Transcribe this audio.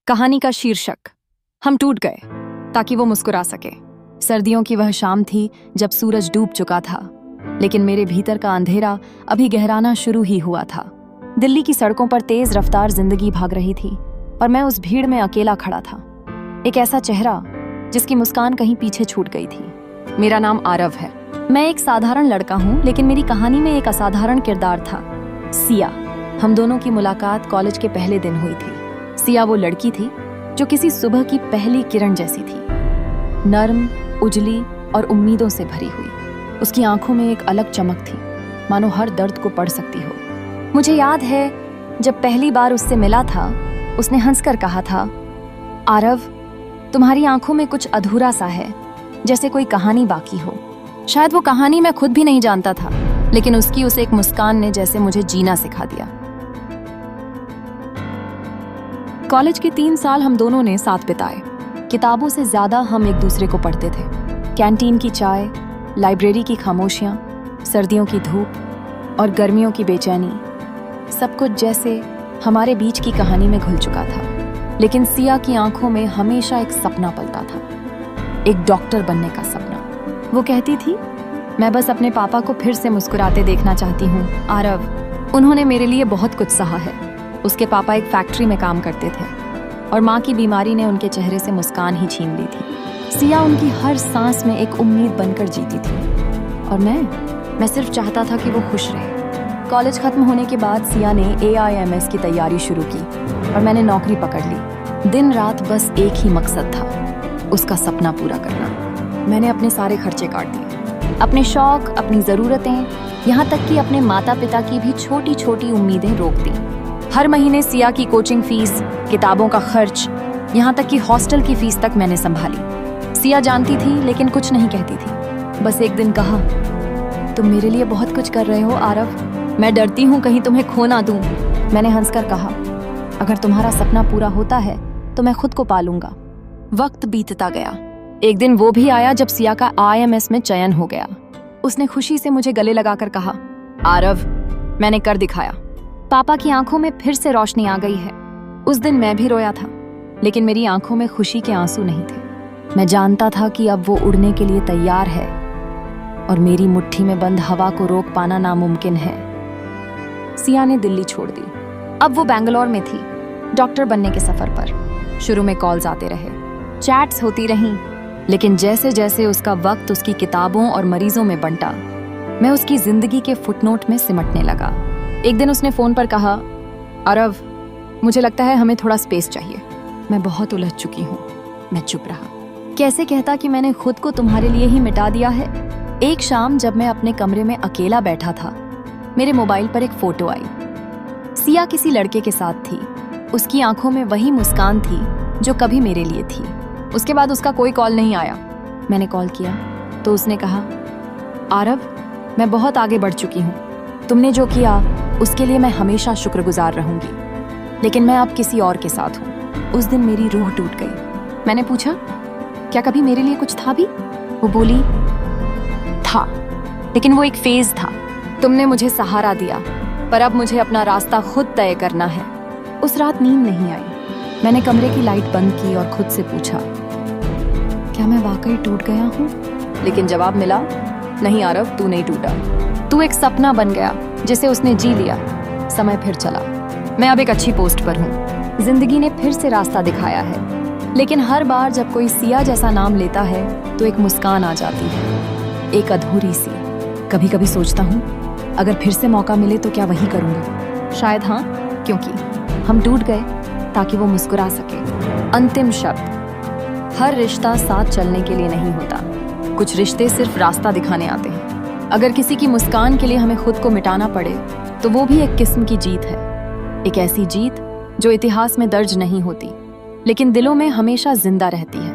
कहानी का शीर्षक, हम टूट गए ताकि वो मुस्कुरा सके। सर्दियों की वह शाम थी जब सूरज डूब चुका था, लेकिन मेरे भीतर का अंधेरा अभी गहराना शुरू ही हुआ था। दिल्ली की सड़कों पर तेज रफ्तार जिंदगी भाग रही थी और मैं उस भीड़ में अकेला खड़ा था। एक ऐसा चेहरा जिसकी मुस्कान कहीं पीछे छूट गई थी। मेरा नाम आरव है। मैं एक साधारण लड़का हूँ, लेकिन मेरी कहानी में एक असाधारण किरदार था, सिया। हम दोनों की मुलाकात कॉलेज के पहले दिन हुई थी। सिया वो लड़की थी जो किसी सुबह की पहली किरण जैसी थी, नर्म, उजली और उम्मीदों से भरी हुई। उसकी आंखों में एक अलग चमक थी, मानो हर दर्द को पढ़ सकती हो। मुझे याद है जब पहली बार उससे मिला था, उसने हंसकर कहा था, आरव, तुम्हारी आंखों में कुछ अधूरा सा है, जैसे कोई कहानी बाकी हो। शायद वो कहानी मैं खुद भी नहीं जानता था, लेकिन उसकी उस एक मुस्कान ने जैसे मुझे जीना सिखा दिया। कॉलेज के 3 साल हम दोनों ने साथ बिताए। किताबों से ज्यादा हम एक दूसरे को पढ़ते थे। कैंटीन की चाय, लाइब्रेरी की खामोशियां, सर्दियों की धूप और गर्मियों की बेचैनी, सब कुछ जैसे हमारे बीच की कहानी में घुल चुका था। लेकिन सिया की आंखों में हमेशा एक सपना पलता था, एक डॉक्टर बनने का सपना। वो कहती थी, मैं बस अपने पापा को फिर से मुस्कुराते देखना चाहती हूँ। आरव, उन्होंने मेरे लिए बहुत कुछ सहा है। उसके पापा एक फैक्ट्री में काम करते थे और माँ की बीमारी ने उनके चेहरे से मुस्कान ही छीन ली थी। सिया उनकी हर सांस में एक उम्मीद बनकर जीती थी और मैं सिर्फ चाहता था कि वो खुश रहे। कॉलेज खत्म होने के बाद सिया ने AIMS की तैयारी शुरू की और मैंने नौकरी पकड़ ली। दिन रात बस एक ही मकसद था, उसका सपना पूरा करना। मैंने अपने सारे खर्चे काट दिए, अपने शौक, अपनी ज़रूरतें, यहाँ तक कि अपने माता पिता की भी छोटी छोटी उम्मीदें रोक दी। हर महीने सिया की कोचिंग फीस, किताबों का खर्च, यहाँ तक कि हॉस्टल की फीस तक मैंने संभाली। सिया जानती थी लेकिन कुछ नहीं कहती थी। बस एक दिन कहा, तुम मेरे लिए बहुत कुछ कर रहे हो आरव, मैं डरती हूँ कहीं तुम्हें खो ना दूँ। मैंने हंसकर कहा, अगर तुम्हारा सपना पूरा होता है तो मैं खुद को पालूंगा। वक्त बीतता गया। एक दिन वो भी आया जब सिया का IMS में चयन हो गया। उसने खुशी से मुझे गले लगाकर कहा, आरव, मैंने कर दिखाया। पापा की आंखों में फिर से रोशनी आ गई है। उस दिन मैं भी रोया था, लेकिन मेरी आंखों में खुशी के आंसू नहीं थे। मैं जानता था कि अब वो उड़ने के लिए तैयार है और मेरी मुट्ठी में बंद हवा को रोक पाना नामुमकिन है। सिया ने दिल्ली छोड़ दी। अब वो बैंगलोर में थी, डॉक्टर बनने के सफर पर। शुरू में कॉल्स आते रहे, चैट्स होती रहीं, लेकिन जैसे जैसे उसका वक्त उसकी किताबों और मरीजों में बंटा, मैं उसकी जिंदगी के फुटनोट में सिमटने लगा। एक दिन उसने फोन पर कहा, आरव, मुझे लगता है हमें थोड़ा स्पेस चाहिए। मैं बहुत उलझ चुकी हूँ। मैं चुप रहा। कैसे कहता कि मैंने खुद को तुम्हारे लिए ही मिटा दिया है। एक शाम जब मैं अपने कमरे में अकेला बैठा था, मेरे मोबाइल पर एक फोटो आई। सिया किसी लड़के के साथ थी। उसकी आंखों में वही मुस्कान थी जो कभी मेरे लिए थी। उसके बाद उसका कोई कॉल नहीं आया। मैंने कॉल किया तो उसने कहा, आरव, मैं बहुत आगे बढ़ चुकी हूँ। तुमने जो किया उसके लिए मैं हमेशा शुक्रगुजार रहूंगी, लेकिन मैं अब किसी और के साथ हूँ। उस दिन मेरी रूह टूट गई। मैंने पूछा, क्या कभी मेरे लिए कुछ था भी? वो बोली, था, लेकिन वो एक फेज था। तुमने मुझे सहारा दिया, पर अब मुझे अपना रास्ता खुद तय करना है। उस रात नींद नहीं आई। मैंने कमरे की लाइट बंद की और खुद से पूछा, क्या मैं वाकई टूट गया हूँ? लेकिन जवाब मिला, नहीं आरव, तू नहीं टूटा। तू एक सपना बन गया जिसे उसने जी लिया। समय फिर चला। मैं अब एक अच्छी पोस्ट पर हूँ। जिंदगी ने फिर से रास्ता दिखाया है, लेकिन हर बार जब कोई सिया जैसा नाम लेता है तो एक मुस्कान आ जाती है, एक अधूरी सी। कभी कभी सोचता हूँ, अगर फिर से मौका मिले तो क्या वही करूँगा? शायद हाँ, क्योंकि हम टूट गए ताकि वो मुस्कुरा सके। अंतिम शब्द, हर रिश्ता साथ चलने के लिए नहीं होता। कुछ रिश्ते सिर्फ रास्ता दिखाने आते हैं। अगर किसी की मुस्कान के लिए हमें खुद को मिटाना पड़े तो वो भी एक किस्म की जीत है। एक ऐसी जीत जो इतिहास में दर्ज नहीं होती, लेकिन दिलों में हमेशा जिंदा रहती है।